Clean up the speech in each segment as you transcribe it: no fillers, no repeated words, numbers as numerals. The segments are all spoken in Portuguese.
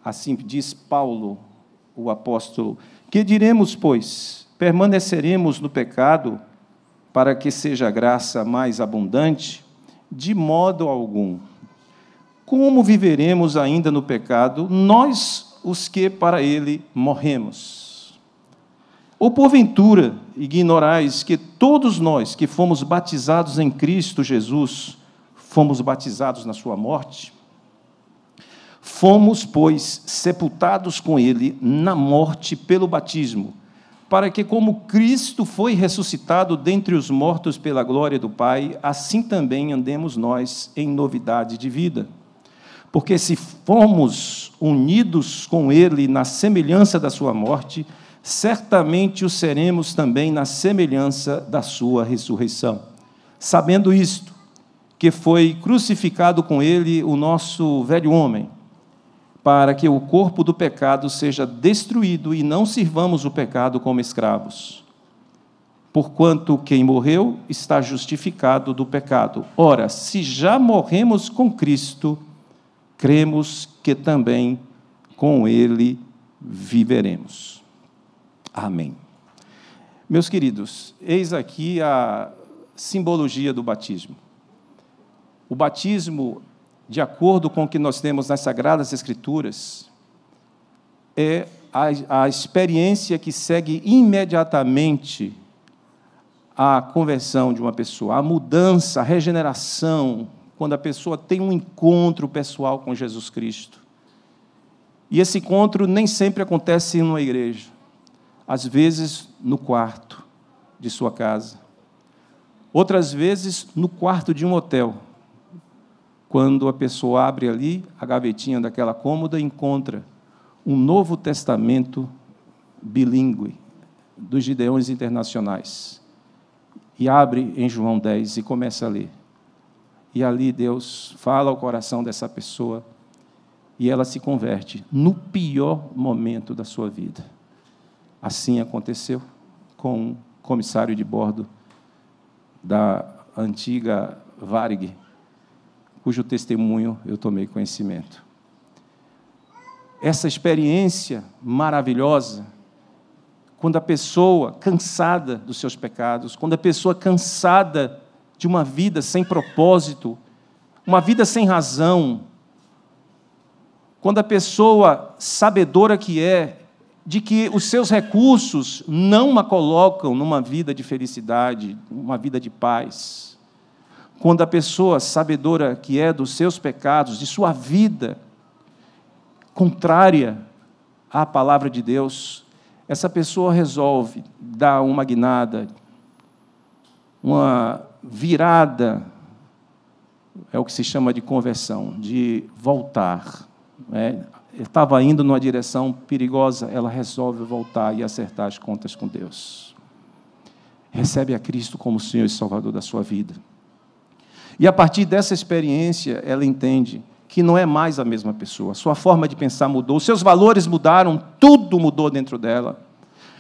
Assim diz Paulo, o apóstolo: que diremos, pois? Permaneceremos no pecado para que seja a graça mais abundante? De modo algum. Como viveremos ainda no pecado, nós, os que para ele morremos? Ou porventura ignorais que todos nós que fomos batizados em Cristo Jesus, fomos batizados na sua morte? Fomos, pois, sepultados com ele na morte pelo batismo, para que, como Cristo foi ressuscitado dentre os mortos pela glória do Pai, assim também andemos nós em novidade de vida. Porque se fomos unidos com ele na semelhança da sua morte, certamente o seremos também na semelhança da sua ressurreição. Sabendo isto, que foi crucificado com ele o nosso velho homem, para que o corpo do pecado seja destruído e não sirvamos o pecado como escravos. Porquanto quem morreu está justificado do pecado. Ora, se já morremos com Cristo, cremos que também com ele viveremos. Amém. Meus queridos, eis aqui a simbologia do batismo. O batismo, de acordo com o que nós temos nas Sagradas Escrituras, é a experiência que segue imediatamente a conversão de uma pessoa, a mudança, a regeneração, quando a pessoa tem um encontro pessoal com Jesus Cristo. E esse encontro nem sempre acontece em uma igreja, às vezes no quarto de sua casa, outras vezes no quarto de um hotel, quando a pessoa abre ali a gavetinha daquela cômoda e encontra um Novo Testamento bilíngue dos Gideões Internacionais. E abre em João 10 e começa a ler. E ali Deus fala ao coração dessa pessoa e ela se converte no pior momento da sua vida. Assim aconteceu com o comissário de bordo da antiga Varig, cujo testemunho eu tomei conhecimento. Essa experiência maravilhosa, quando a pessoa cansada dos seus pecados, quando a pessoa cansada de uma vida sem propósito, uma vida sem razão, quando a pessoa, sabedora que é, de que os seus recursos não a colocam numa vida de felicidade, uma vida de paz, quando a pessoa, sabedora que é dos seus pecados, de sua vida contrária à palavra de Deus, essa pessoa resolve dar uma guinada, uma virada, é o que se chama de conversão, de voltar. Ele estava indo numa direção perigosa, ela resolve voltar e acertar as contas com Deus. Recebe a Cristo como Senhor e Salvador da sua vida. E, a partir dessa experiência, ela entende que não é mais a mesma pessoa. Sua forma de pensar mudou, seus valores mudaram, tudo mudou dentro dela.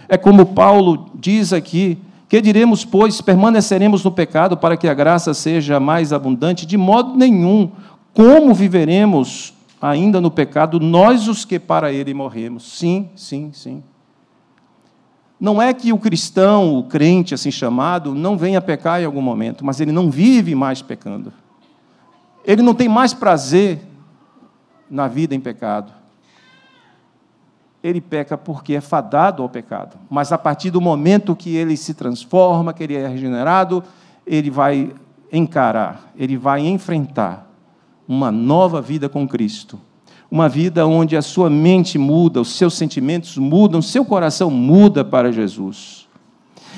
É como Paulo diz aqui: que diremos, pois, permaneceremos no pecado para que a graça seja mais abundante? De modo nenhum. Como viveremos ainda no pecado, nós os que para ele morremos? Sim, sim, sim. Não é que o cristão, o crente assim chamado, não venha pecar em algum momento, mas ele não vive mais pecando. Ele não tem mais prazer na vida em pecado. Ele peca porque é fadado ao pecado. Mas, a partir do momento que ele se transforma, que ele é regenerado, ele vai encarar, ele vai enfrentar uma nova vida com Cristo. Uma vida onde a sua mente muda, os seus sentimentos mudam, o seu coração muda para Jesus.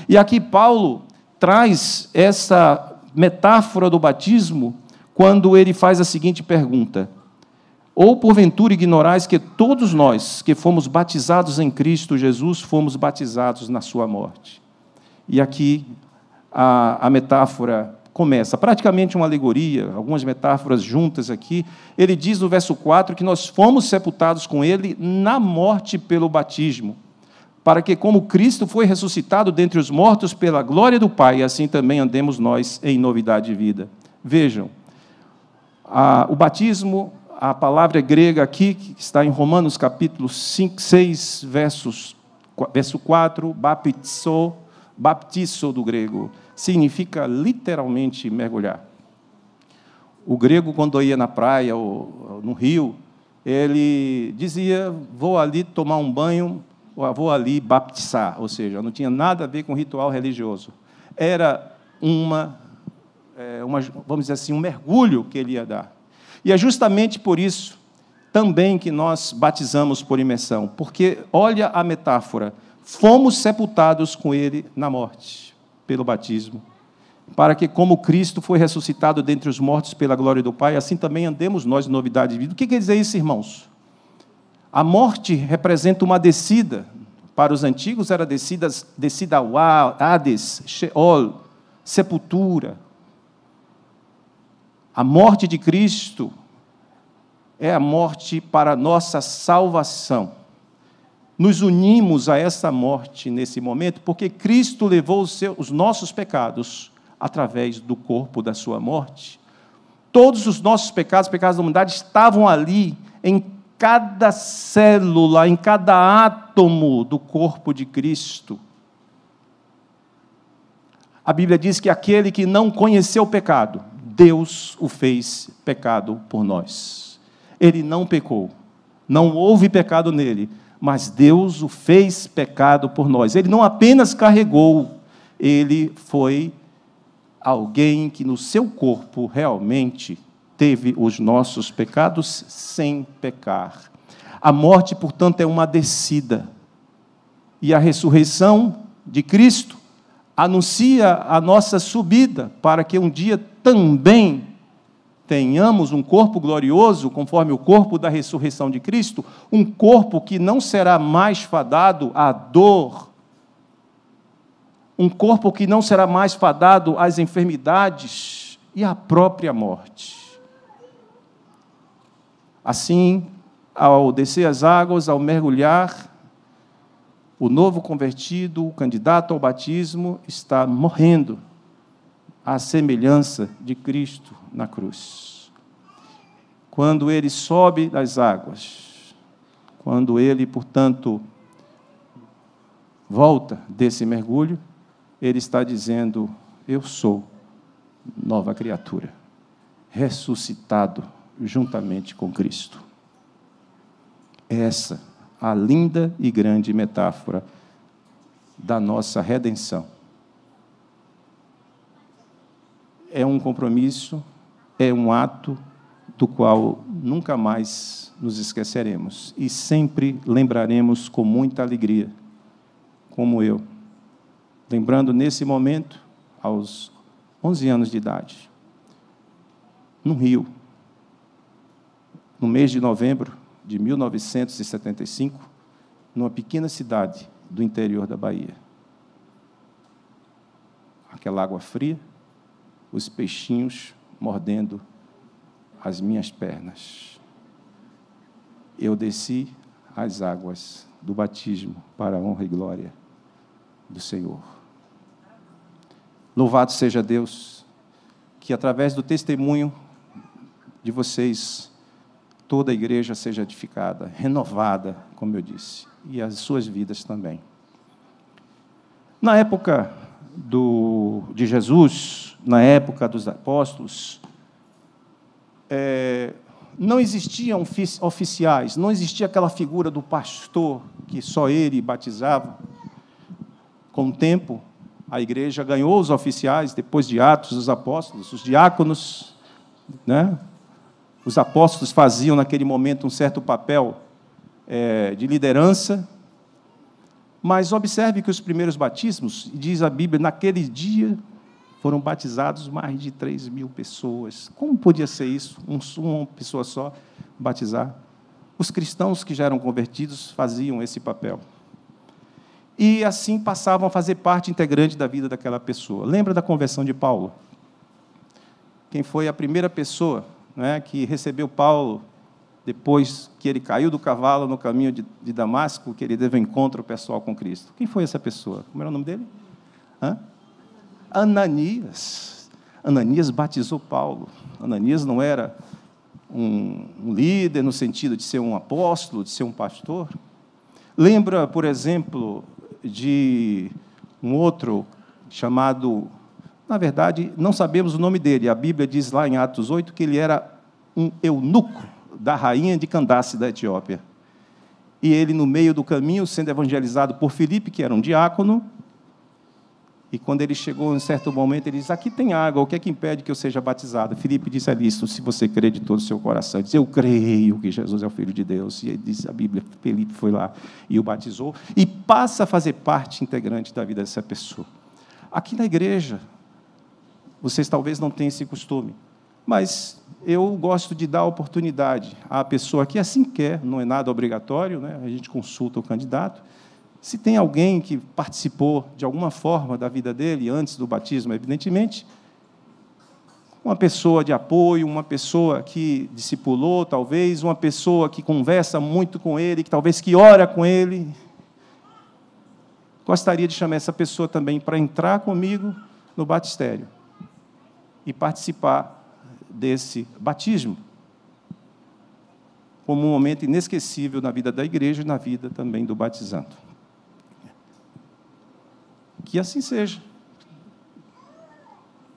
E aqui Paulo traz essa metáfora do batismo quando ele faz a seguinte pergunta: ou porventura ignorais que todos nós que fomos batizados em Cristo Jesus, fomos batizados na sua morte? E aqui a metáfora começa, praticamente uma alegoria, algumas metáforas juntas aqui. Ele diz no verso 4 que nós fomos sepultados com ele na morte pelo batismo, para que, como Cristo foi ressuscitado dentre os mortos pela glória do Pai, assim também andemos nós em novidade de vida. Vejam, o batismo, A palavra grega aqui, que está em Romanos capítulo 5, 6, verso 4, baptizo do grego, significa literalmente mergulhar. O grego, quando ia na praia ou no rio, ele dizia, vou ali tomar um banho, ou vou ali baptizar, ou seja, não tinha nada a ver com ritual religioso. Era vamos dizer assim, um mergulho que ele ia dar. E é justamente por isso também que nós batizamos por imersão, porque, olha a metáfora, fomos sepultados com ele na morte, pelo batismo, para que, como Cristo foi ressuscitado dentre os mortos pela glória do Pai, assim também andemos nós em novidade de vida. O que quer dizer isso, irmãos? A morte representa uma descida. Para os antigos era descida ao Hades, Sheol, sepultura. A morte de Cristo é a morte para a nossa salvação. Nos unimos a essa morte nesse momento, porque Cristo levou os nossos pecados através do corpo da sua morte. Todos os nossos pecados da humanidade, estavam ali, em cada célula, em cada átomo do corpo de Cristo. A Bíblia diz que aquele que não conheceu o pecado, Deus o fez pecado por nós. Ele não pecou, não houve pecado nele, mas Deus o fez pecado por nós. Ele não apenas carregou, ele foi alguém que no seu corpo realmente teve os nossos pecados sem pecar. A morte, portanto, é uma descida. E a ressurreição de Cristo anuncia a nossa subida, para que um dia também tenhamos um corpo glorioso, conforme o corpo da ressurreição de Cristo, um corpo que não será mais fadado à dor, um corpo que não será mais fadado às enfermidades e à própria morte. Assim, ao descer as águas, ao mergulhar, o novo convertido, o candidato ao batismo, está morrendo à semelhança de Cristo na cruz. Quando ele sobe das águas, quando ele, portanto, volta desse mergulho, ele está dizendo, eu sou nova criatura, ressuscitado juntamente com Cristo. Essa a linda e grande metáfora da nossa redenção. É um compromisso, é um ato do qual nunca mais nos esqueceremos e sempre lembraremos com muita alegria, como eu, lembrando nesse momento, aos 11 anos de idade, no Rio, no mês de novembro de 1975, numa pequena cidade do interior da Bahia. Aquela água fria, os peixinhos mordendo as minhas pernas. Eu desci as águas do batismo para a honra e glória do Senhor. Louvado seja Deus, que através do testemunho de vocês, toda a igreja seja edificada, renovada, como eu disse, e as suas vidas também. Na época de Jesus, na época dos apóstolos, não existiam oficiais, não existia aquela figura do pastor, que só ele batizava. Com o tempo, a igreja ganhou os oficiais, depois de Atos dos Apóstolos, os diáconos, né? Os apóstolos faziam, naquele momento, um certo papel de liderança, mas observe que os primeiros batismos, diz a Bíblia, naquele dia foram batizados mais de 3.000 pessoas. Como podia ser isso? Uma pessoa só batizar? Os cristãos que já eram convertidos faziam esse papel. E assim passavam a fazer parte integrante da vida daquela pessoa. Lembra da conversão de Paulo? Quem foi a primeira pessoa, né, que recebeu Paulo depois que ele caiu do cavalo no caminho de Damasco, que ele teve um encontro pessoal com Cristo? Quem foi essa pessoa? Como era o nome dele? Ananias. Ananias batizou Paulo. Ananias não era um líder no sentido de ser um apóstolo, de ser um pastor. Lembra, por exemplo, de um outro chamado, na verdade, não sabemos o nome dele, a Bíblia diz lá em Atos 8 que ele era um eunuco da rainha de Candace, da Etiópia. E ele, no meio do caminho, sendo evangelizado por Filipe, que era um diácono, e quando ele chegou em um certo momento, ele disse, aqui tem água, o que é que impede que eu seja batizado? Filipe disse ali, se você crê de todo o seu coração. Ele disse, eu creio que Jesus é o Filho de Deus. E ele disse, a Bíblia, Filipe foi lá e o batizou, e passa a fazer parte integrante da vida dessa pessoa. Aqui na igreja, vocês talvez não tenham esse costume, mas eu gosto de dar oportunidade à pessoa que assim quer, não é nada obrigatório, né? A gente consulta o candidato. Se tem alguém que participou de alguma forma da vida dele, antes do batismo, evidentemente, uma pessoa de apoio, uma pessoa que discipulou, talvez, uma pessoa que conversa muito com ele, que talvez que ora com ele, gostaria de chamar essa pessoa também para entrar comigo no batistério e participar desse batismo, como um momento inesquecível na vida da igreja e na vida também do batizando. Que assim seja.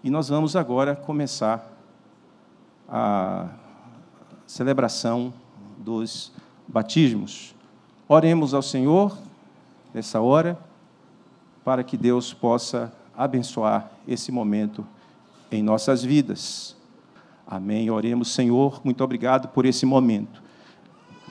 E nós vamos agora começar a celebração dos batismos. Oremos ao Senhor nessa hora, para que Deus possa abençoar esse momento em nossas vidas. Amém. Oremos, Senhor, muito obrigado por esse momento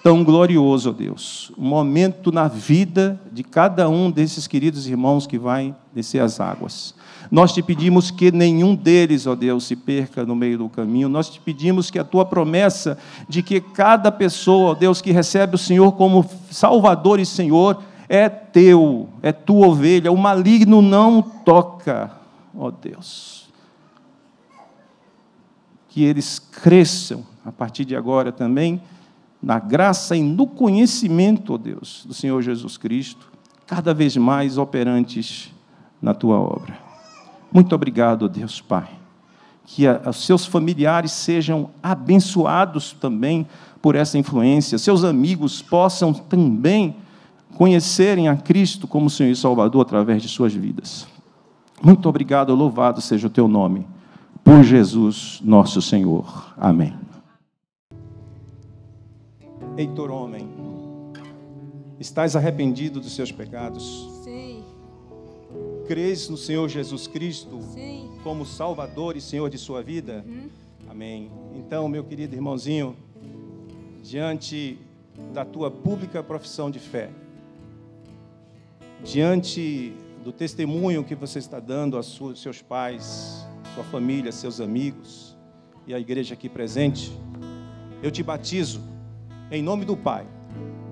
tão glorioso, ó Deus. Um momento na vida de cada um desses queridos irmãos que vai descer as águas. Nós te pedimos que nenhum deles, ó Deus, se perca no meio do caminho. Nós te pedimos que a tua promessa de que cada pessoa, ó Deus, que recebe o Senhor como Salvador e Senhor, é teu, é tua ovelha. O maligno não toca, ó Deus. Que eles cresçam, a partir de agora também, na graça e no conhecimento, ó Deus, do Senhor Jesus Cristo, cada vez mais operantes na tua obra. Muito obrigado, ó Deus Pai, que os seus familiares sejam abençoados também por essa influência, seus amigos possam também conhecerem a Cristo como Senhor e Salvador através de suas vidas. Muito obrigado, louvado seja o teu nome, por Jesus nosso Senhor. Amém. Heitor, homem, estás arrependido dos seus pecados? Sim. Crês no Senhor Jesus Cristo? Sim. Como Salvador e Senhor de sua vida? Amém. Então, meu querido irmãozinho, diante da tua pública profissão de fé, diante do testemunho que você está dando aos seus pais, sua família, seus amigos e a igreja aqui presente, eu te batizo em nome do Pai,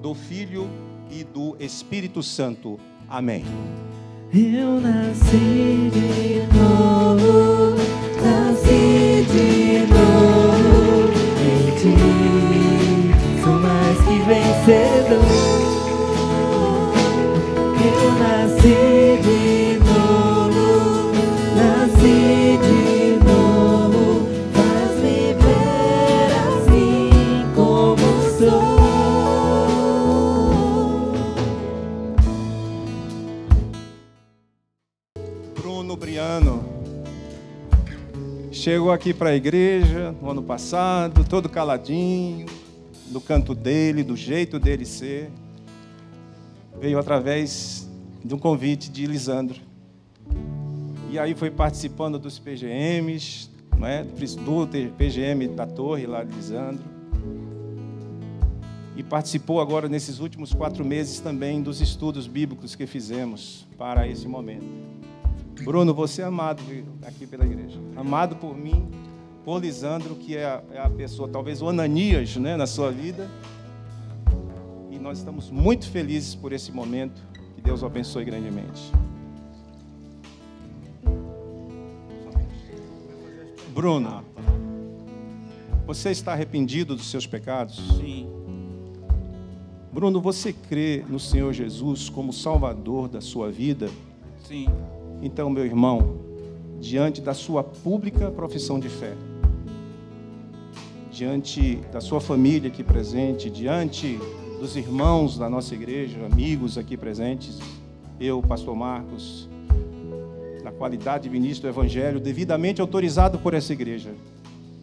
do Filho e do Espírito Santo. Amém. Eu nasci de novo, nasci de novo em ti, sou mais que vencedor. Eu nasci de novo, nasci de novo, faz-me ver assim como sou. Bruno Briano chegou aqui para a igreja no ano passado, todo caladinho, do canto dele, do jeito dele ser. Veio através de um convite de Lisandro. E aí foi participando dos PGMs, não é? Do PGM da Torre, lá de Lisandro. E participou agora, nesses últimos 4 meses, também dos estudos bíblicos que fizemos para esse momento. Bruno, você é amado aqui pela igreja. Amado por mim, por Lisandro, que é a pessoa, talvez o Ananias, né, na sua vida. E nós estamos muito felizes por esse momento. Que Deus o abençoe grandemente. Bruno, você está arrependido dos seus pecados? Sim. Bruno, você crê no Senhor Jesus como Salvador da sua vida? Sim. Então, meu irmão, diante da sua pública profissão de fé, diante da sua família aqui presente, diante dos irmãos da nossa igreja, amigos aqui presentes, eu, pastor Marcos, na qualidade de ministro do Evangelho, devidamente autorizado por essa igreja,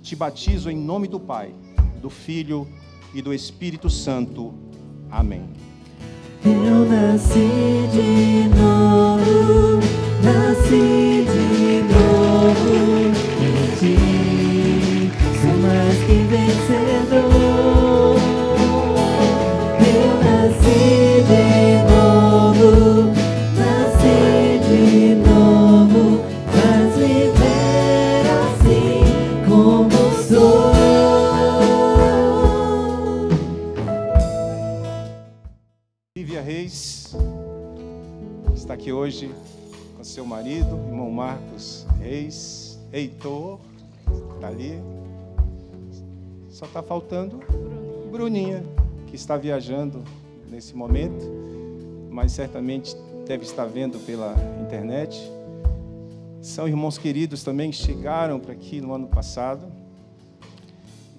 te batizo em nome do Pai, do Filho e do Espírito Santo. Amém. Eu nasci de novo, nasci de novo em ti, sou mais que vencedor. Eu nasci de novo, nasci de novo, faz viver assim como sou. Lívia Reis está aqui hoje com seu marido, irmão Marcos Reis, Heitor, está ali. Só está faltando Bruninha, que está viajando nesse momento, mas certamente deve estar vendo pela internet. São irmãos queridos também que chegaram para aqui no ano passado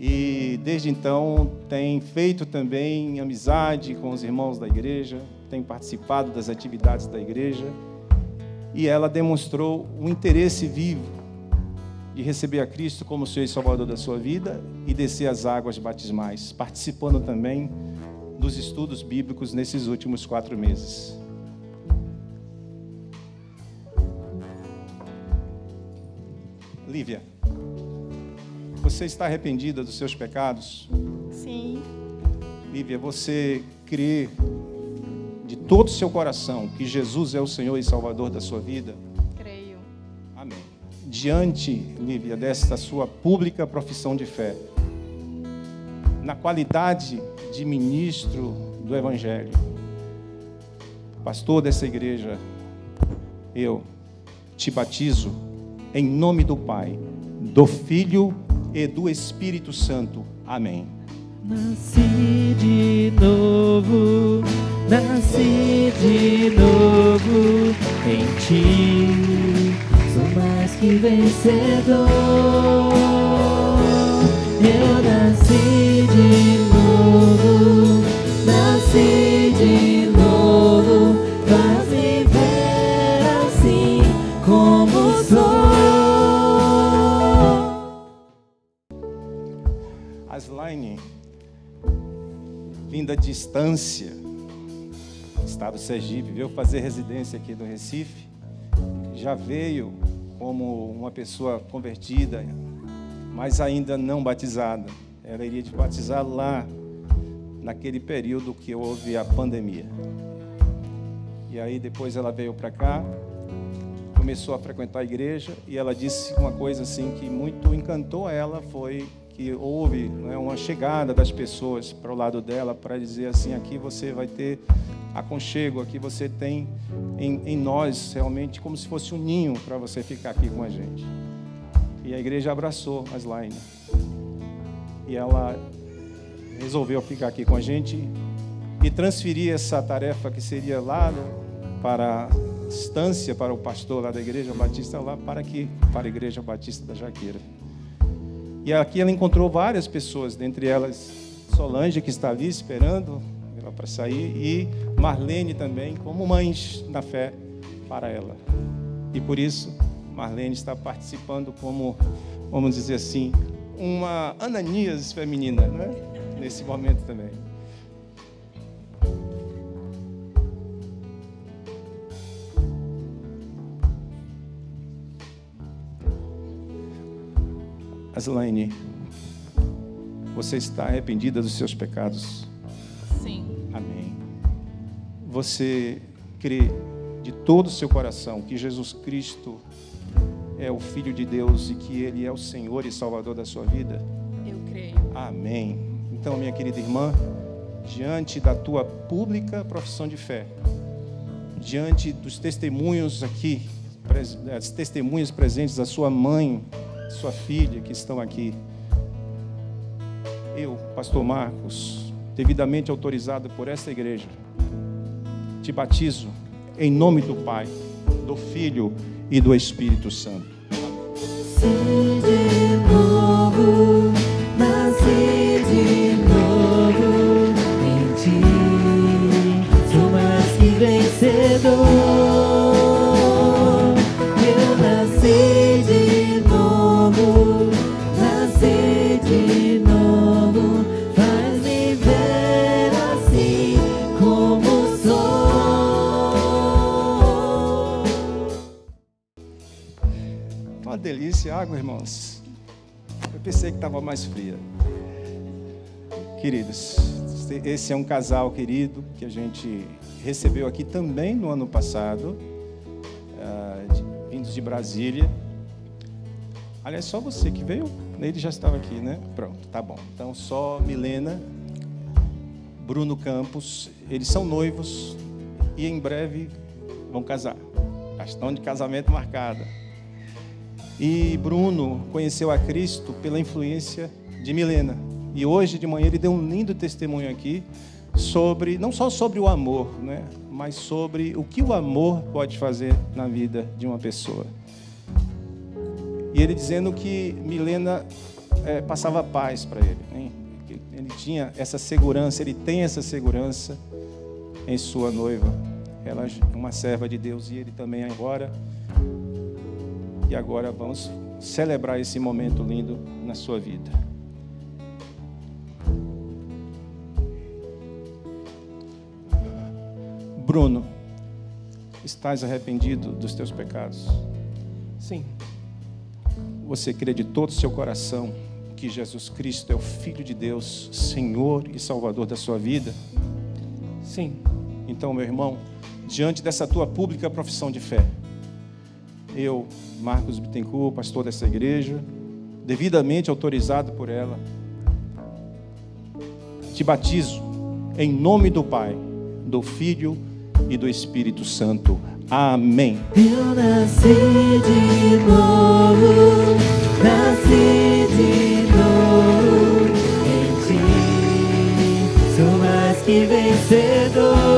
e desde então tem feito também amizade com os irmãos da igreja, tem participado das atividades da igreja e ela demonstrou um interesse vivo de receber a Cristo como Senhor e Salvador da sua vida e descer as águas batismais, participando também dos estudos bíblicos nesses últimos 4 meses. Lívia, você está arrependida dos seus pecados? Sim. Lívia, você crê de todo o seu coração que Jesus é o Senhor e Salvador da sua vida? Creio. Amém. Diante, Lívia, desta sua pública profissão de fé, na qualidade de ministro do Evangelho, pastor dessa igreja, eu te batizo em nome do Pai, do Filho e do Espírito Santo. Amém. Nasci de novo, nasci de novo em ti, sou mais que vencedor. Eu nasci de novo, nasci de novo, faz viver assim como sou. Aslaine, vinda de distância, estado do Sergipe, veio fazer residência aqui no Recife, já veio como uma pessoa convertida, mas ainda não batizada. Ela iria te batizar lá, naquele período que houve a pandemia. E aí depois ela veio para cá, começou a frequentar a igreja, e ela disse uma coisa assim que muito encantou ela, foi que houve, né, uma chegada das pessoas para o lado dela, para dizer assim, aqui você vai ter aconchego, aqui você tem em nós realmente como se fosse um ninho para você ficar aqui com a gente. E a igreja abraçou a Aslaine. E ela resolveu ficar aqui com a gente e transferir essa tarefa que seria lá, né, para a distância, para o pastor lá da Igreja Batista, lá para aqui, para a Igreja Batista da Jaqueira. E aqui ela encontrou várias pessoas, dentre elas Solange, que está ali esperando ela para sair, e Marlene também, como mães na fé para ela. E por isso, Marlene está participando como, vamos dizer assim, uma Ananias feminina, né? Nesse momento também. Aslaine, você está arrependida dos seus pecados? Sim. Amém. Você crê de todo o seu coração que Jesus Cristo é o Filho de Deus e que Ele é o Senhor e Salvador da sua vida? Eu creio. Amém. Então, minha querida irmã, diante da tua pública profissão de fé, diante dos testemunhos aqui, as testemunhas presentes da sua mãe, sua filha que estão aqui, eu, pastor Marcos, devidamente autorizado por esta igreja, te batizo em nome do Pai, do Filho e do Espírito Santo. Nasci de novo, nasci delícia a água, irmãos. Eu pensei que estava mais fria. Queridos, esse é um casal querido que a gente recebeu aqui também no ano passado, vindos de Brasília. Aliás, só você que veio? Ele já estava aqui, né? Pronto, tá bom. Então, só Milena, Bruno Campos, eles são noivos e em breve vão casar. Já estão de casamento marcado. E Bruno conheceu a Cristo pela influência de Milena. E hoje de manhã ele deu um lindo testemunho aqui sobre, não só sobre o amor, né? Mas sobre o que o amor pode fazer na vida de uma pessoa. E ele dizendo que Milena passava paz para ele, né? Ele tinha essa segurança, ele tem essa segurança em sua noiva. Ela é uma serva de Deus e ele também agora. E agora vamos celebrar esse momento lindo na sua vida. Bruno, estás arrependido dos teus pecados? Sim. Você crê de todo o seu coração que Jesus Cristo é o Filho de Deus, Senhor e Salvador da sua vida? Sim. Então, meu irmão, diante dessa tua pública profissão de fé, eu, Marcos Bittencourt, pastor dessa igreja, devidamente autorizado por ela, te batizo em nome do Pai, do Filho e do Espírito Santo. Amém. Eu nasci de novo, nasci de novo em ti, sou mais que vencedor.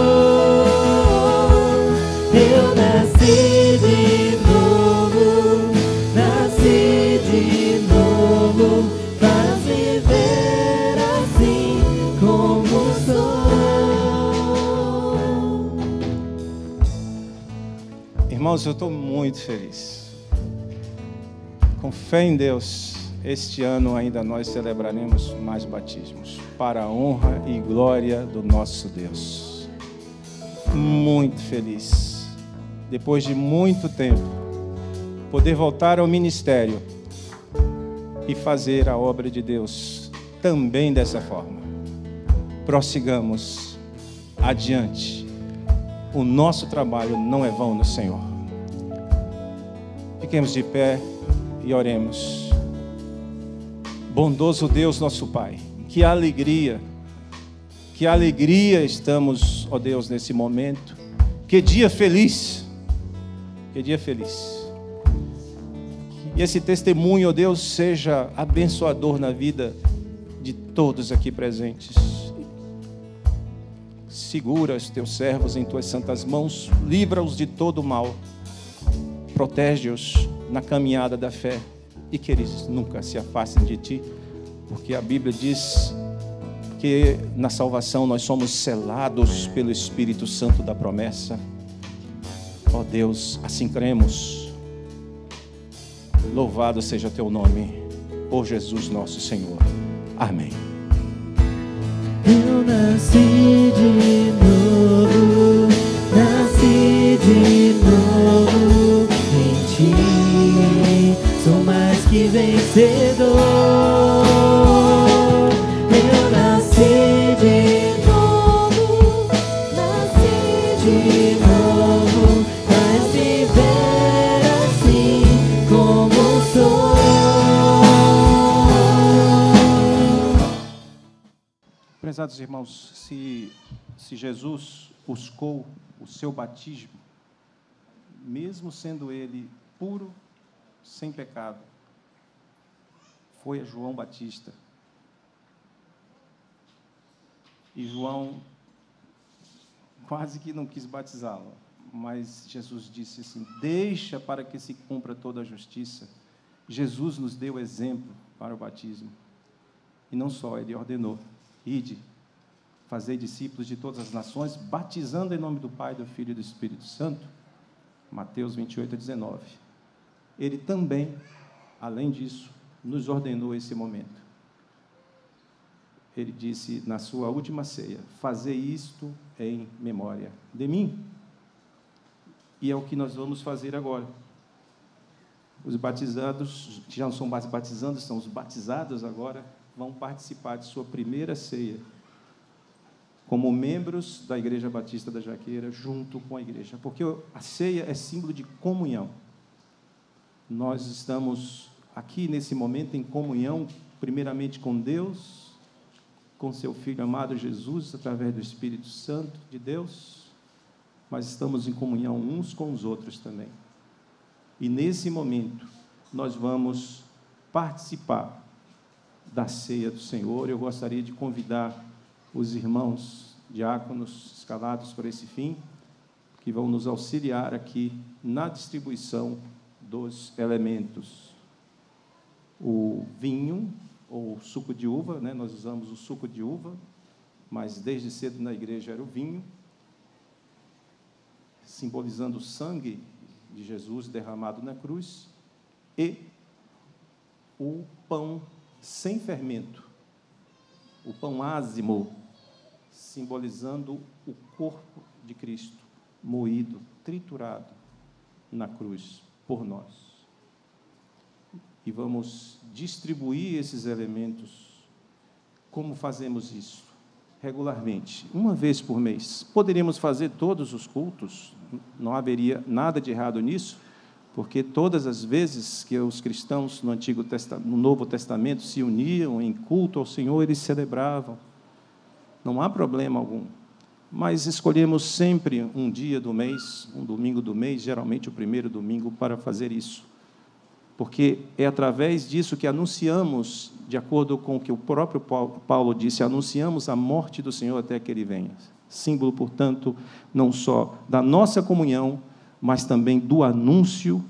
Eu nasci de novo, nasci de novo, faz viver assim como sou. Irmãos, eu estou muito feliz. Com fé em Deus, este ano ainda nós celebraremos mais batismos, para a honra e glória do nosso Deus. Muito feliz. Depois de muito tempo, poder voltar ao ministério e fazer a obra de Deus também dessa forma. Prossigamos adiante. O nosso trabalho não é vão no Senhor. Fiquemos de pé e oremos. Bondoso Deus, nosso Pai, que alegria estamos, ó Deus, nesse momento. Que dia feliz, que dia feliz. E esse testemunho, ó Deus, seja abençoador na vida de todos aqui presentes. Segura os teus servos em tuas santas mãos, livra-os de todo mal, protege-os na caminhada da fé e que eles nunca se afastem de ti, porque a Bíblia diz que na salvação nós somos selados pelo Espírito Santo da promessa. Ó Deus, assim cremos. Louvado seja teu nome, por Jesus nosso Senhor. Amém. Eu nasci de novo, nasci de novo em ti, sou mais que vencedor. Eu nasci de novo, nasci de novo, faz viver assim como sou. Prezados irmãos, se Jesus buscou o seu batismo, mesmo sendo ele puro, sem pecado, foi a João Batista. E João quase que não quis batizá-lo, mas Jesus disse assim: deixa para que se cumpra toda a justiça. Jesus nos deu exemplo para o batismo. E não só, ele ordenou: ide, fazei discípulos de todas as nações, batizando em nome do Pai, do Filho e do Espírito Santo. Mateus 28:19. Ele também, além disso, nos ordenou esse momento. Ele disse na sua última ceia: fazei isto em memória de mim. E é o que nós vamos fazer agora. Os batizados, que já não são mais batizandos, são os batizados agora, vão participar de sua primeira ceia, como membros da Igreja Batista da Jaqueira, junto com a igreja. Porque a ceia é símbolo de comunhão. Nós estamos aqui, nesse momento, em comunhão, primeiramente com Deus, com seu Filho amado Jesus, através do Espírito Santo de Deus, mas estamos em comunhão uns com os outros também. E, nesse momento, nós vamos participar da ceia do Senhor. Eu gostaria de convidar os irmãos diáconos escalados para esse fim, que vão nos auxiliar aqui na distribuição dos elementos. O vinho, ou suco de uva, né? Nós usamos o suco de uva, mas desde cedo na igreja era o vinho, simbolizando o sangue de Jesus derramado na cruz, e o pão sem fermento, o pão ázimo, simbolizando o corpo de Cristo, moído, triturado na cruz por nós. E vamos distribuir esses elementos. Como fazemos isso? Regularmente, uma vez por mês. Poderíamos fazer todos os cultos, não haveria nada de errado nisso, porque todas as vezes que os cristãos no Novo Testamento se uniam em culto ao Senhor, eles celebravam. Não há problema algum. Mas escolhemos sempre um dia do mês, um domingo do mês, geralmente o primeiro domingo, para fazer isso. Porque é através disso que anunciamos, de acordo com o que o próprio Paulo disse, anunciamos a morte do Senhor até que Ele venha. Símbolo, portanto, não só da nossa comunhão, mas também do anúncio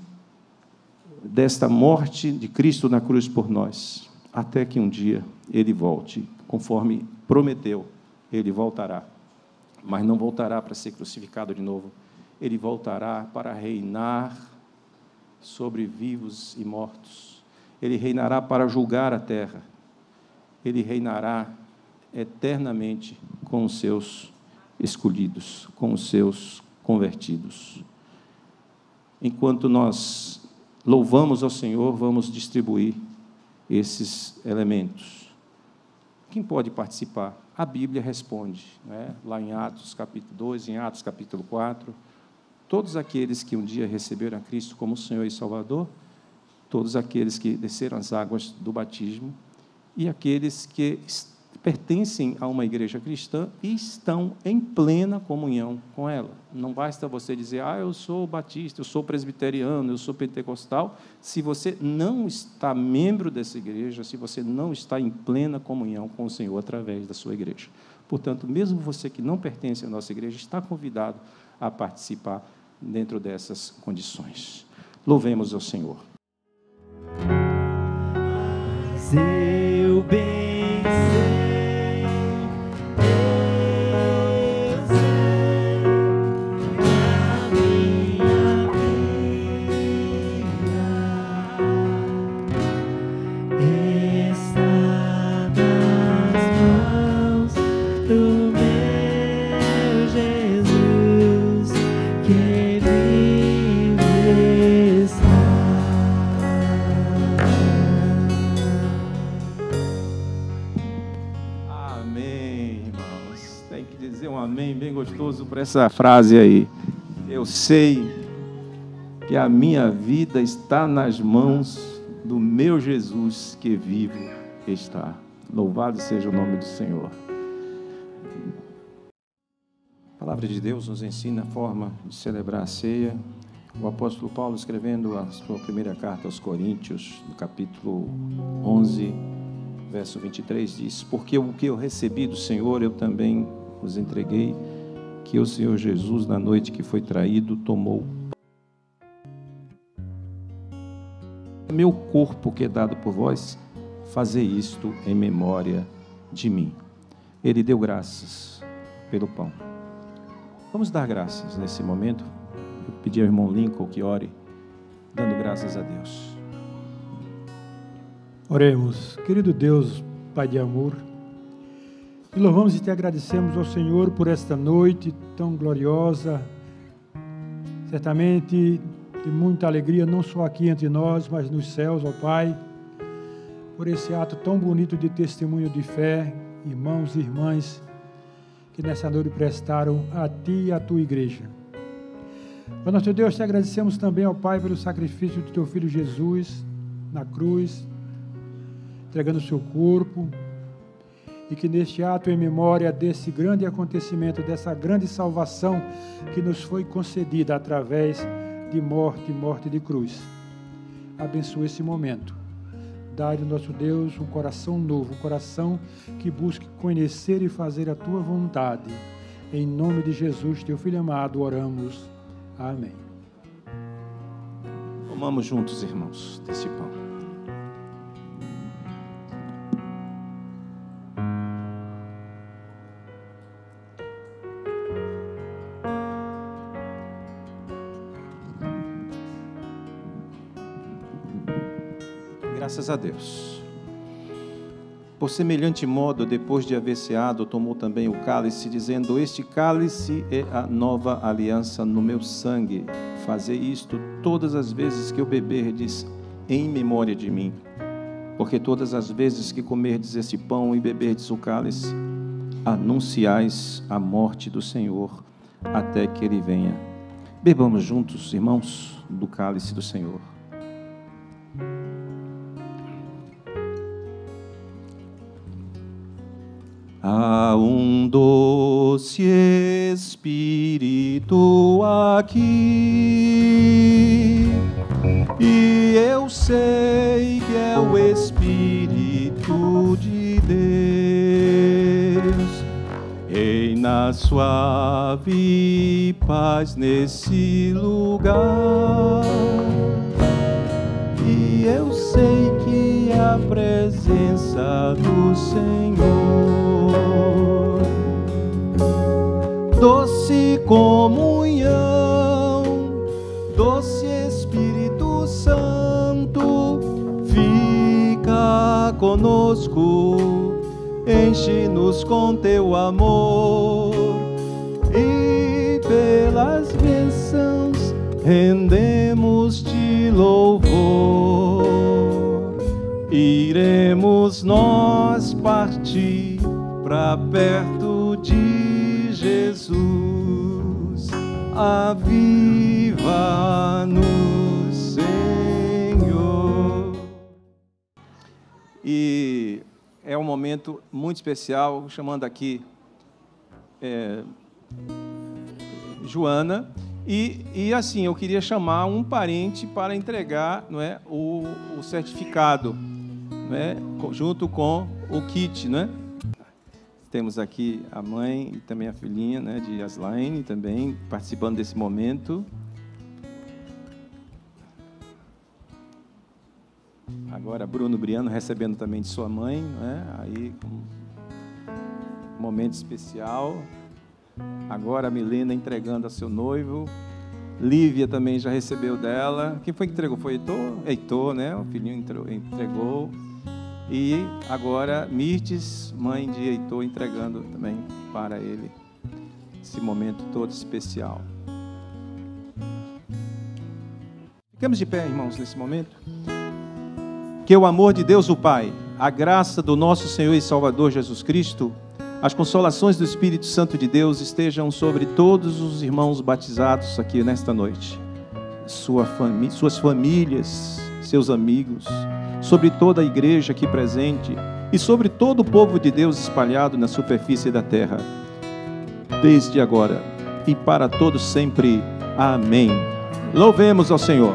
desta morte de Cristo na cruz por nós, até que um dia Ele volte, conforme prometeu, Ele voltará. Mas não voltará para ser crucificado de novo, Ele voltará para reinar sobre vivos e mortos. Ele reinará para julgar a terra. Ele reinará eternamente com os seus escolhidos, com os seus convertidos. Enquanto nós louvamos ao Senhor, vamos distribuir esses elementos. Quem pode participar? A Bíblia responde, né? Lá em Atos capítulo 2, em Atos capítulo 4, todos aqueles que um dia receberam a Cristo como Senhor e Salvador, todos aqueles que desceram as águas do batismo e aqueles que pertencem a uma igreja cristã e estão em plena comunhão com ela. Não basta você dizer, eu sou batista, eu sou presbiteriano, eu sou pentecostal, se você não está membro dessa igreja, se você não está em plena comunhão com o Senhor através da sua igreja. Portanto, mesmo você que não pertence à nossa igreja, está convidado a participar dentro dessas condições. Louvemos ao Senhor. Seu bem sei, eu sei, a minha vida está nas mãos do meu Jesus, que Ele está. Amém, irmãos. Tem que dizer um amém bem gostoso para essa frase aí. Eu sei que a minha vida está nas mãos do meu Jesus, que vivo está. Louvado seja o nome do Senhor. A palavra de Deus nos ensina a forma de celebrar a ceia. O apóstolo Paulo, escrevendo a sua primeira carta aos Coríntios, no capítulo 11, verso 23, diz: porque o que eu recebi do Senhor, eu também os entreguei, que o Senhor Jesus, na noite que foi traído, tomou o meu corpo que é dado por vós, fazer isto em memória de mim. Ele deu graças pelo pão. Vamos dar graças nesse momento. Eu pedi ao irmão Lincoln que ore, dando graças a Deus. Oremos. Querido Deus, Pai de amor, te louvamos e te agradecemos ao Senhor por esta noite tão gloriosa. Certamente de muita alegria, não só aqui entre nós, mas nos céus, ó Pai, por esse ato tão bonito de testemunho de fé, irmãos e irmãs, que nessa noite prestaram a Ti e a Tua igreja. Ó nosso Deus, te agradecemos também, ó Pai, pelo sacrifício do Teu Filho Jesus na cruz, entregando o seu corpo, e que neste ato, em memória desse grande acontecimento, dessa grande salvação que nos foi concedida através de morte de cruz, abençoe esse momento. Dá-lhe, nosso Deus, um coração novo, um coração que busque conhecer e fazer a Tua vontade. Em nome de Jesus, Teu Filho amado, oramos. Amém. Comamos juntos, irmãos, desse pão. Graças a Deus. Por semelhante modo, depois de haver ceado, tomou também o cálice, dizendo: este cálice é a nova aliança no meu sangue. Fazei isto todas as vezes que eu beberdes em memória de mim. Porque todas as vezes que comerdes esse pão e beberdes o cálice, anunciais a morte do Senhor até que Ele venha. Bebamos juntos, irmãos, do cálice do Senhor. Há um doce Espírito aqui, e eu sei que é o Espírito de Deus. Reina suave paz nesse lugar, e eu sei que é a presença do Senhor. Doce comunhão, doce Espírito Santo, fica conosco, enche-nos com teu amor, e pelas bênçãos rendemos-te louvor. Iremos nós partir para perto de Jesus, aviva-nos, Senhor. E é um momento muito especial, chamando aqui Joana, e assim, eu queria chamar um parente para entregar, não é, o certificado, não é, junto com o kit, não é? Temos aqui a mãe e também a filhinha, né, de Aslaine, também participando desse momento. Agora Bruno Briano recebendo também de sua mãe, né? Aí um momento especial. Agora a Milena entregando a seu noivo. Lívia também já recebeu dela. Quem foi que entregou? Foi Heitor? Heitor, né? O filhinho entregou. E agora Mirtes, mãe de Heitor, entregando também para ele esse momento todo especial. Ficamos de pé, irmãos, nesse momento. Que o amor de Deus, o Pai, a graça do nosso Senhor e Salvador Jesus Cristo, as consolações do Espírito Santo de Deus estejam sobre todos os irmãos batizados aqui nesta noite, suas famílias, seus amigos, sobre toda a igreja aqui presente e sobre todo o povo de Deus espalhado na superfície da terra, desde agora e para todos sempre. Amém. Louvemos ao Senhor.